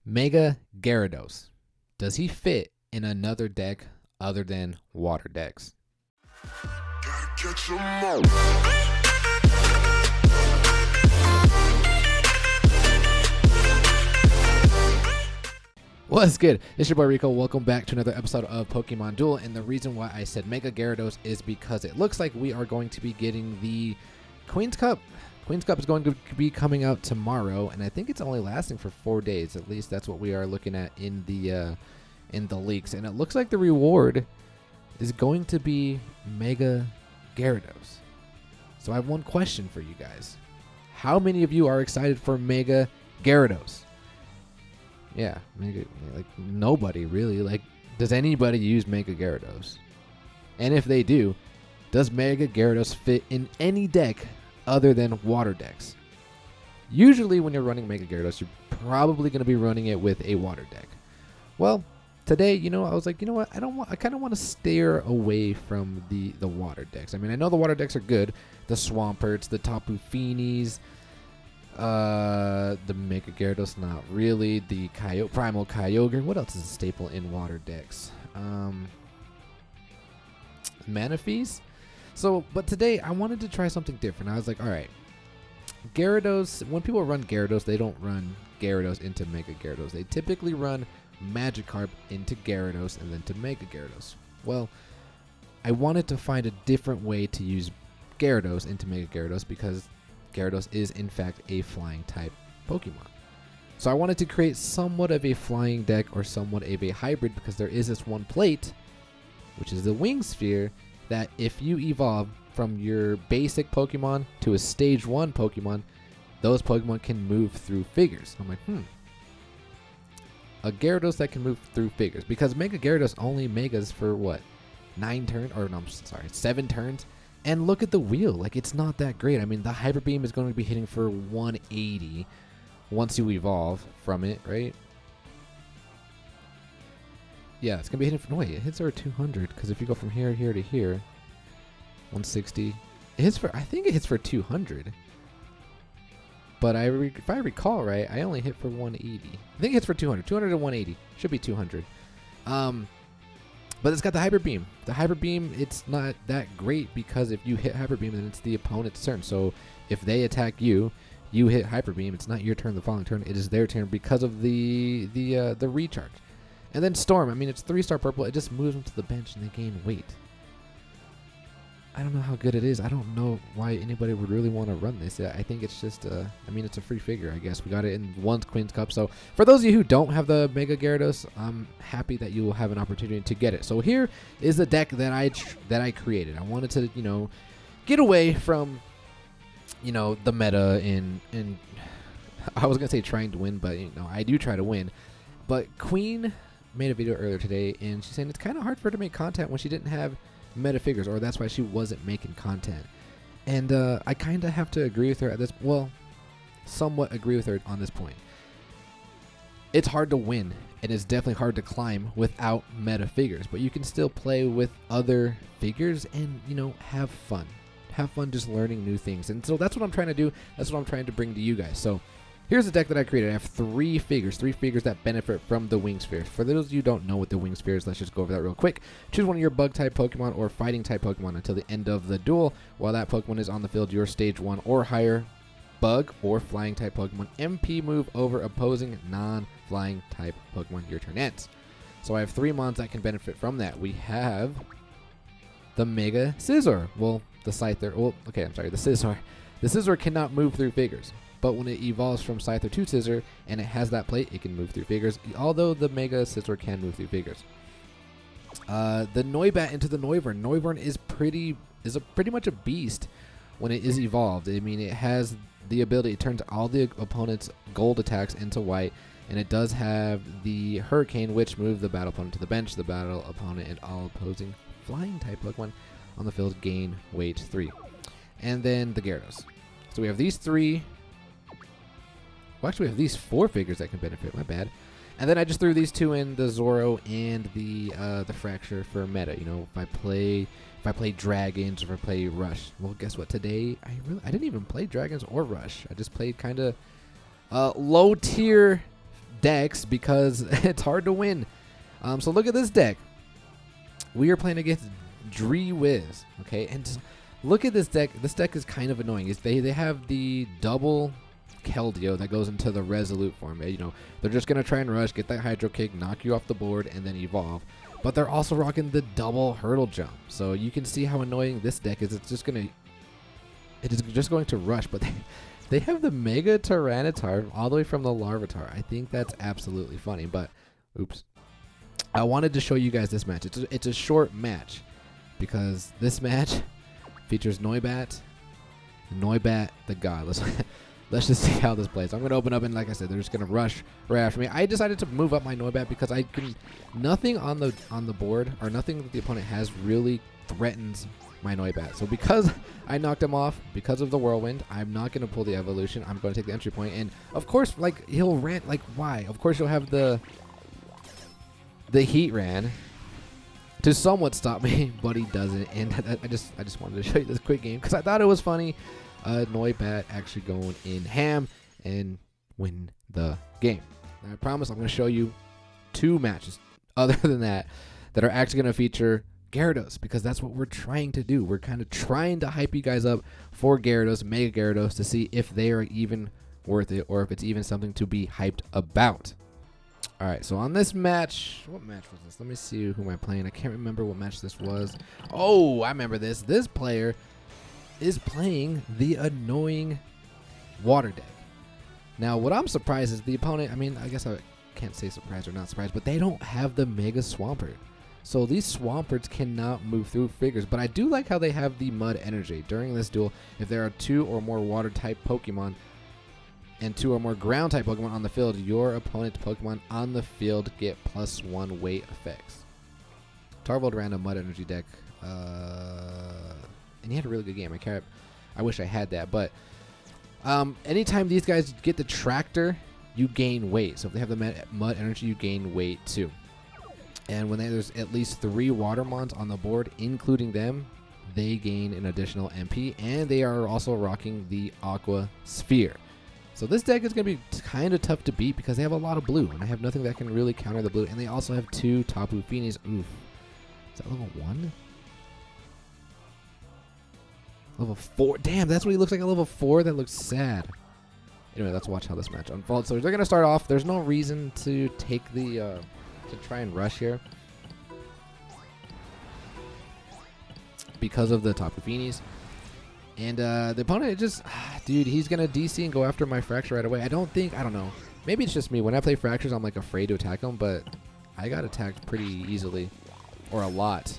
Mega Gyarados. Does he fit in another deck other than water decks? What's good? It's your boy Rico. Welcome back to another episode of Pokemon Duel. And the reason why I said Mega Gyarados is because it looks like we are going to be getting the Queen's Cup. Queen's Cup is going to be coming out tomorrow, and I think it's only lasting for 4 days. At least that's what we are looking at in the leaks. And it looks like the reward is going to be Mega Gyarados. So I have one question for you guys. How many of you are excited for Mega Gyarados? Yeah, like nobody really. Like, does anybody use Mega Gyarados? And if they do, does Mega Gyarados fit in any deck other than water decks? Usually when you're running Mega Gyarados, you're probably going to be running it with a water deck. Well, today, I was like, you know what? I kind of want to steer away from the water decks. I mean, I know the water decks are good. The Swamperts, the Tapu Finis, the Mega Gyarados, not really. The Primal Kyogre. What else is a staple in water decks? Manaphy's. So, but today I wanted to try something different. I was like, all right, Gyarados. When people run Gyarados, they don't run Gyarados into Mega Gyarados. They typically run Magikarp into Gyarados and then to Mega Gyarados. Well, I wanted to find a different way to use Gyarados into Mega Gyarados because Gyarados is in fact a flying type Pokemon. So I wanted to create somewhat of a flying deck or somewhat of a hybrid because there is this one plate, which is the Wing Sphere, that if you evolve from your basic Pokemon to a stage 1 Pokemon, those Pokemon can move through figures. I'm like, a Gyarados that can move through figures, because Mega Gyarados only Megas for what, 9 turns, or no, I'm sorry, 7 turns. And look at the wheel, like it's not that great. I mean, the Hyper Beam is going to be hitting for 180 once you evolve from it, right? Yeah, it's gonna be hitting for, no wait, it hits over 200, because if you go from here to here, 160, it hits for, I think it hits for 200. But if I recall right, I only hit for 180. I think it hits for 200. 200 to 180. Should be 200. But it's got the Hyper Beam. The Hyper Beam, it's not that great because if you hit Hyper Beam, then it's the opponent's turn. So if they attack you, you hit Hyper Beam. It's not your turn the following turn. It is their turn because of the recharge. And then Storm. I mean, it's 3-star purple. It just moves them to the bench and they gain weight. I don't know how good it is. I don't know why anybody would really want to run this. I think it's just, I mean, it's a free figure, I guess. We got it in one Queen's Cup. So for those of you who don't have the Mega Gyarados, I'm happy that you will have an opportunity to get it. So here is the deck that I created. I wanted to, get away from, the meta and I was going to say trying to win, but, I do try to win. But Queen made a video earlier today, and she's saying it's kind of hard for her to make content when she didn't have meta figures, or that's why she wasn't making content. And I kind of have to agree with her at this, somewhat agree with her on this point. It's hard to win, and it's definitely hard to climb without meta figures, but you can still play with other figures and, have fun. Have fun just learning new things. And so that's what I'm trying to do. That's what I'm trying to bring to you guys. So here's the deck that I created. I have 3 figures that benefit from the Wing Sphere. For those of you who don't know what the Wing Sphere is, let's just go over that real quick. Choose one of your Bug-type Pokemon or Fighting-type Pokemon until the end of the duel. While that Pokemon is on the field, your Stage 1 or higher Bug or Flying-type Pokemon MP move over opposing non-Flying-type Pokemon. Your turn ends. So I have 3 mons that can benefit from that. We have the Mega Scizor. Well, the Scyther. Well, okay, I'm sorry, the Scizor. The Scizor cannot move through figures. But when it evolves from Scyther to Scizor and it has that plate, it can move through figures, although the Mega Scizor can move through figures. The Noibat into the Noivern. Noivern is pretty much a beast when it is evolved. I mean, it has the ability, it turns all the opponent's gold attacks into white, and it does have the Hurricane, which moves the battle opponent to the bench. The battle opponent and all opposing flying-type Pokemon on the field gain weight 3. And then the Gyarados. So we have these 3... Well, actually, we have these 4 figures that can benefit. My bad. And then I just threw these 2 in, the Zoro and the Fracture for meta. If I play Dragons or if I play Rush. Well, guess what? Today I didn't even play Dragons or Rush. I just played kind of low tier decks because it's hard to win. So look at this deck. We are playing against Wiz, okay? And just look at this deck. This deck is kind of annoying. They have the double Keldeo that goes into the Resolute form. You know, they're just going to try and rush, get that Hydro Kick, knock you off the board, and then evolve. But they're also rocking the double Hurdle Jump. So you can see how annoying this deck is. It is just going to rush, but they have the Mega Tyranitar all the way from the Larvitar. I think that's absolutely funny, but oops. I wanted to show you guys this match. It's a short match because this match features Noibat the God. Let's just see how this plays. I'm going to open up, and like I said, they're just going to rush right after me. I decided to move up my Noibat because nothing on the board, or nothing that the opponent has, really threatens my Noibat. So because I knocked him off, because of the Whirlwind, I'm not going to pull the evolution. I'm going to take the entry point, and of course, like, he'll rant. Like, why? Of course, you'll have the Heat Ran to somewhat stop me, but he doesn't. And I just wanted to show you this quick game because I thought it was funny. Noibat actually going in ham and win the game. And I promise I'm going to show you 2 matches other than that are actually going to feature Gyarados, because that's what we're trying to do. We're kind of trying to hype you guys up for Gyarados, Mega Gyarados, to see if they are even worth it or if it's even something to be hyped about. All right, so on this match, what match was this? Let me see who am I playing. I can't remember what match this was. Oh, I remember this. This player is playing the annoying water deck. Now, what I'm surprised is the opponent, I mean, I guess I can't say surprised or not surprised, but they don't have the Mega Swampert. So these Swamperts cannot move through figures, but I do like how they have the Mud Energy. During this duel, if there are 2 or more Water-type Pokemon and 2 or more Ground-type Pokemon on the field, your opponent's Pokemon on the field get +1 weight effects. Tarvold ran a Mud Energy deck, and he had a really good game. I wish I had that, but anytime these guys get the Tractor, you gain weight. So if they have the Mud Energy, you gain weight too. And when there's at least 3 Watermons on the board, including them, they gain an additional MP, and they are also rocking the Aqua Sphere. So this deck is going to be kind of tough to beat because they have a lot of blue, and I have nothing that can really counter the blue. And they also have 2 Tapu Finis. Oof. Is that level 1? Level 4. Damn, that's what he looks like, a level 4? That looks sad. Anyway, let's watch how this match unfolds. So they're going to start off. There's no reason to take to try and rush here because of the Tapu Finis. And the opponent just, dude, he's going to DC and go after my Fracture right away. I don't know. Maybe it's just me. When I play Fractures, I'm like afraid to attack him, but I got attacked pretty easily, or a lot,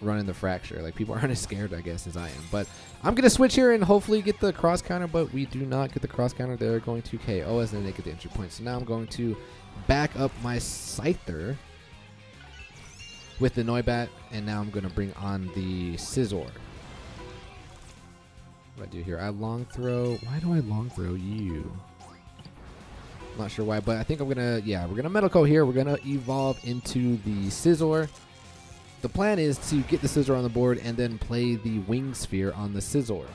running the Fracture. Like, people aren't as scared, I guess, as I am. But I'm going to switch here and hopefully get the cross counter, but we do not get the cross counter. They're going to KO us, and then they get the entry point. So now I'm going to back up my Scyther with the Noibat, and now I'm going to bring on the Scizor. What do I do here? I long throw. Why do I long throw you? I'm not sure why, but I think I'm going to, yeah, we're going to Metal Coat here. We're going to evolve into the Scizor. The plan is to get the Scizor on the board and then play the Wing Sphere on the Scizor.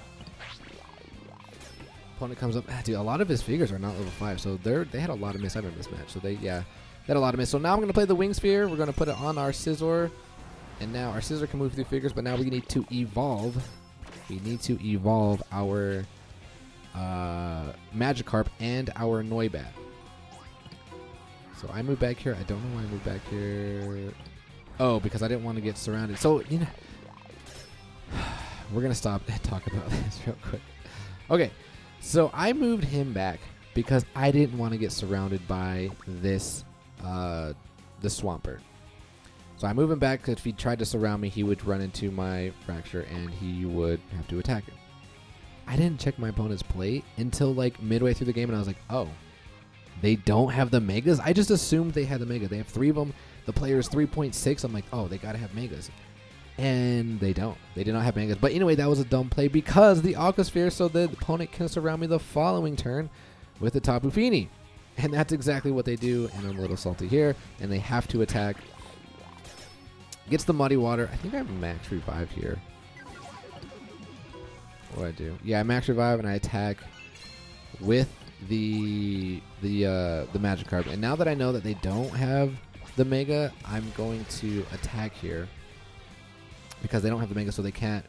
Opponent comes up. Dude, a lot of his figures are not level 5, so they had a lot of miss in this match. So they had a lot of miss. So now I'm going to play the Wing Sphere. We're going to put it on our Scizor, and now our Scizor can move through figures, but now we need to evolve. We need to evolve our Magikarp and our Noibat. So I move back here. I don't know why I moved back here. Oh, because I didn't want to get surrounded. So, you know, we're going to stop and talk about this real quick. Okay, so I moved him back because I didn't want to get surrounded by this, the Swampert. So I move him back because if he tried to surround me, he would run into my Fracture and he would have to attack it. I didn't check my opponent's plate until like midway through the game, and I was like, oh, they don't have the Megas? I just assumed they had the Mega. They have 3 of them. The player is 3.6. I'm like, oh, they got to have Megas. And they don't. They did not have Megas. But anyway, that was a dumb play because the Aqua Sphere, so the opponent can surround me the following turn with the Tapu Fini. And that's exactly what they do, and I'm a little salty here, and they have to attack. Gets the Muddy Water. I think I max revive here. What do I do? Yeah, I max revive, and I attack with the Magikarp. And now that I know that they don't have the Mega, I'm going to attack here because they don't have the Mega, so they can't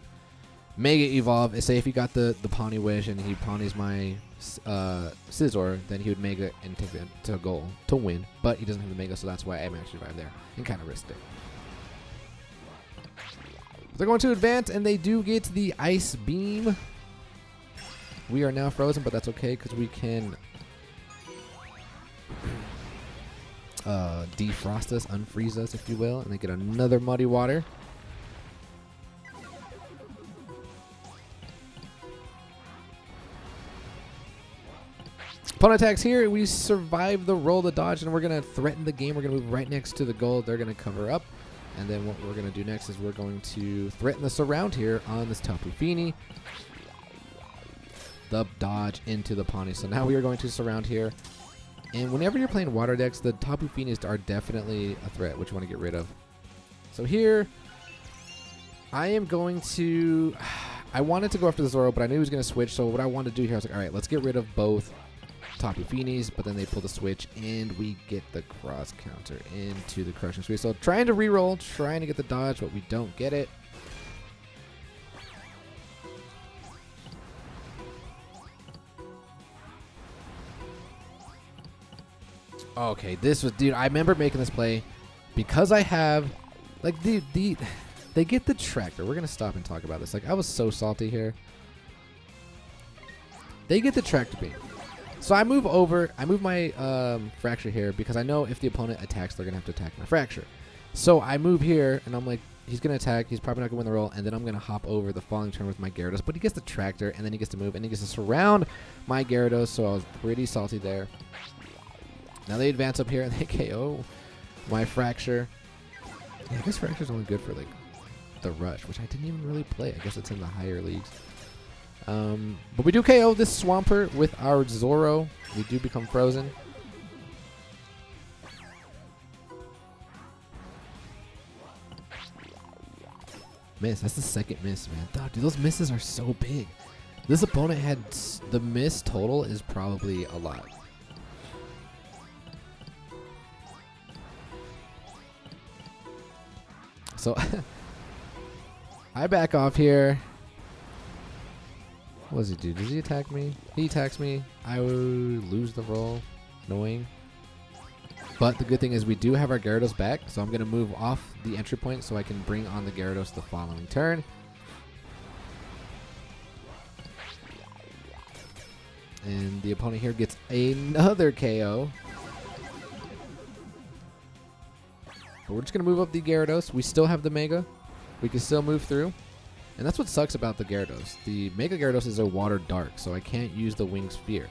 Mega Evolve. Say if he got the Pawnee Wish and he Pawnees my Scizor, then he would Mega and take it to goal to win. But he doesn't have the Mega, so that's why I actually survived there and kind of risked it. They're going to advance, and they do get the Ice Beam. We are now frozen, but that's okay because we can defrost us, unfreeze us, if you will, and they get another Muddy Water. Opponent attacks here. We survive the roll, the dodge, and we're going to threaten the game. We're going to move right next to the goal. They're going to cover up. And then what we're going to do next is we're going to threaten the surround here on this Tapu Fini. The dodge into the Pawnee. So now we are going to surround here. And whenever you're playing water decks, the Tapu Finis are definitely a threat, which you want to get rid of. So here, I am going to... I wanted to go after the Zoro, but I knew he was going to switch. So what I wanted to do here, I was like, all right, let's get rid of both Tapu Finis, but then they pull the switch, and we get the cross counter into the Crushing Sweep. So trying to reroll, trying to get the dodge, but we don't get it. Okay, this was, dude, I remember making this play because I have, like, they get the tractor. We're going to stop and talk about this. Like, I was so salty here. They get the tractor beam. So I move over, I move my Fracture here because I know if the opponent attacks, they're going to have to attack my Fracture. So I move here, and I'm like, he's going to attack, he's probably not going to win the roll, and then I'm going to hop over the following turn with my Gyarados, but he gets the Tractor, and then he gets to move, and he gets to surround my Gyarados, so I was pretty salty there. Now they advance up here, and they KO my Fracture. Yeah, I guess Fracture's only good for, like, the Rush, which I didn't even really play. I guess it's in the higher leagues. But we do KO this Swampert with our Zoro. We do become frozen. Miss. That's the second miss, man. Dude, those misses are so big. This opponent had the miss total is probably a lot. So I back off here. What does he do? Does he attack me? He attacks me. I will lose the roll. Annoying. But the good thing is we do have our Gyarados back, so I'm going to move off the entry point so I can bring on the Gyarados the following turn. And the opponent here gets another KO. But we're just going to move up the Gyarados. We still have the Mega. We can still move through. And that's what sucks about the Gyarados. The Mega Gyarados is a Water Dark, so I can't use the Wing Sphere.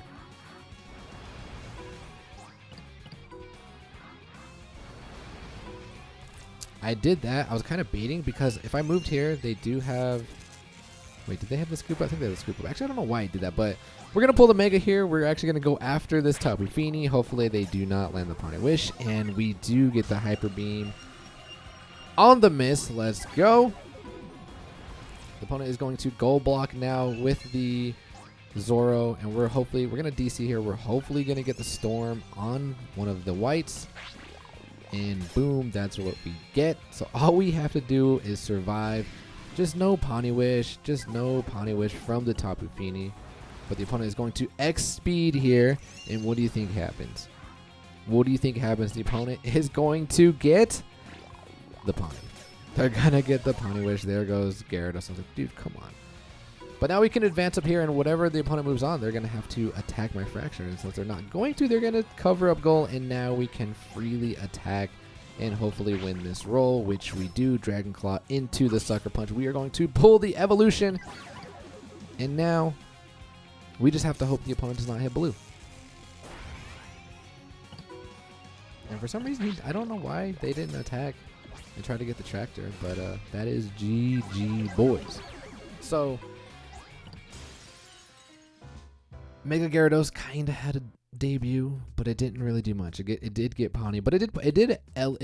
I did that. I was kind of baiting because if I moved here, they do have... Wait, did they have the Scoop Up? I think they have the Scoop Up. Actually, I don't know why I did that, but we're going to pull the Mega here. We're actually going to go after this Tapu Fini. Hopefully, they do not land the Pawnee Wish, and we do get the Hyper Beam on the miss. Let's go. The opponent is going to goal block now with the Zoro, and we're going to DC here. We're hopefully going to get the Storm on one of the whites. And boom, that's what we get. So all we have to do is survive. Just no Pawnee Wish. Just no Pawnee Wish from the Tapu Fini. But the opponent is going to X speed here. And what do you think happens? What do you think happens? The opponent is going to get the Pawnee. They're going to get the Pawnee Wish. There goes Gyarados. I was like, dude, come on. But now we can advance up here, and whatever the opponent moves on, they're going to have to attack my Fracture. And since they're not going to, they're going to cover up goal, and now we can freely attack and hopefully win this roll, which we do. Dragon Claw into the Sucker Punch. We are going to pull the Evolution, and now we just have to hope the opponent does not hit blue. And for some reason, I don't know why they didn't attack and try to get the Tractor, but that is GG, boys. So Mega Gyarados kind of had a debut, but it didn't really do much. It did get Pawnee, but it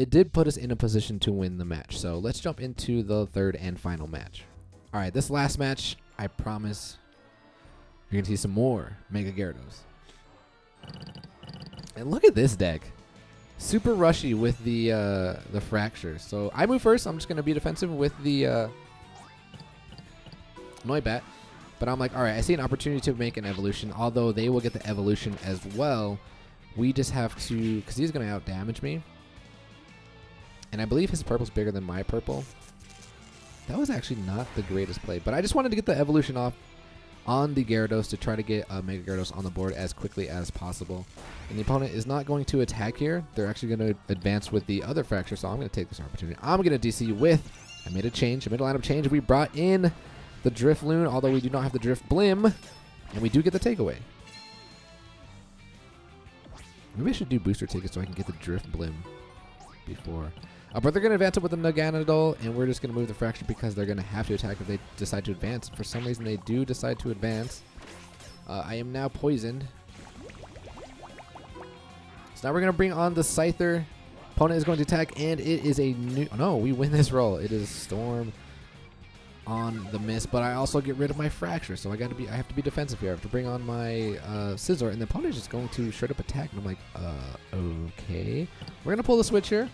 did put us in a position to win the match. So let's jump into the third and final match. All right, this last match, I promise you're gonna see some more Mega Gyarados. And look at this deck. Super rushy with the Fracture. So I move first. I'm just going to be defensive with the Noibat. But I'm like, all right, I see an opportunity to make an evolution. Although they will get the evolution as well. We just have to, because he's going to out-damage me. And I believe his purple's bigger than my purple. That was actually not the greatest play. But I just wanted to get the evolution off on the Gyarados to try to get Mega Gyarados on the board as quickly as possible. And the opponent is not going to attack here. They're actually going to advance with the other Fracture, so I'm going to take this opportunity. I'm going to DC with, I made a change, a middle lineup change. We brought in the Drift Loon, although we do not have the Drift Blim, and we do get the takeaway. Maybe I should do booster tickets so I can get the Drift Blim before. But they're going to advance it with the Naganadol, and we're just going to move the Fracture because they're going to have to attack if they decide to advance. For some reason, they do decide to advance. I am now poisoned. So now we're going to bring on the Scyther. Opponent is going to attack, and it is a new... No, we win this roll. It is Storm on the miss, but I also get rid of my Fracture, so I have to be defensive here. I have to bring on my Scizor, and the opponent is just going to straight up attack, and I'm like, okay. We're going to pull the switch here.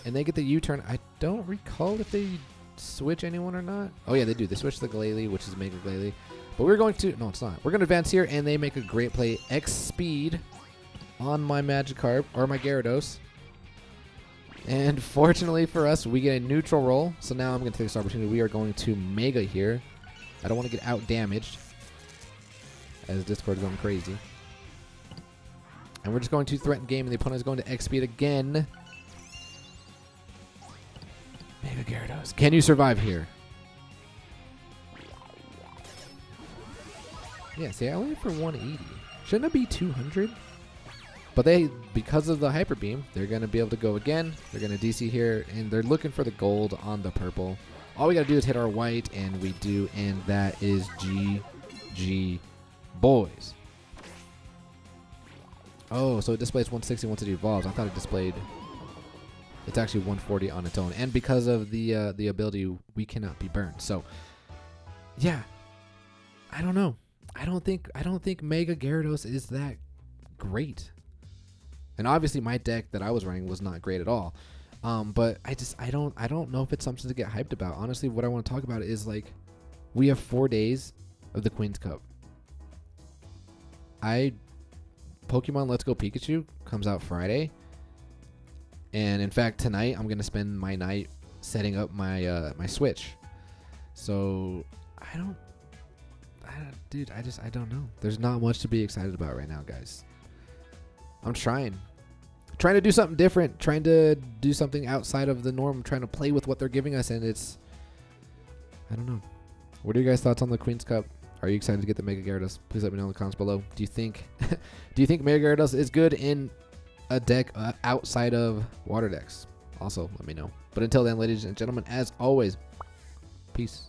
And they get the U-turn. I don't recall if they switch anyone or not. Oh, yeah, they do. They switch the Glalie, which is Mega Glalie. But we're going to... No, it's not. We're going to advance here, and they make a great play. X speed on my Magikarp, or my Gyarados. And fortunately for us, we get a neutral roll. So now I'm going to take this opportunity. We are going to Mega here. I don't want to get out-damaged, as Discord's going crazy. And we're just going to threaten game, and the opponent is going to X speed again. Mega Gyarados. Can you survive here? Yeah, see, I only have for 180. Shouldn't it be 200? But they, because of the Hyper Beam, they're going to be able to go again. They're going to DC here, and they're looking for the gold on the purple. All we got to do is hit our white, and we do, and that is GG boys. Oh, so it displays 160 once it evolves. I thought it displayed... It's actually 140 on its own, and because of the ability, we cannot be burned. So, yeah, I don't know. I don't think Mega Gyarados is that great. And obviously, my deck that I was running was not great at all. But I don't know if it's something to get hyped about. Honestly, what I want to talk about is like, we have 4 days of the Queen's Cup. Pokemon Let's Go Pikachu comes out Friday. And in fact, tonight I'm gonna spend my night setting up my my Switch. So I don't know. There's not much to be excited about right now, guys. I'm trying to do something different, trying to do something outside of the norm, trying to play with what they're giving us, and I don't know. What are your guys' thoughts on the Queen's Cup? Are you excited to get the Mega Gyarados? Please let me know in the comments below. Do you think Mega Gyarados is good in a deck outside of water decks? Also, let me know. But until then, ladies and gentlemen, as always, peace.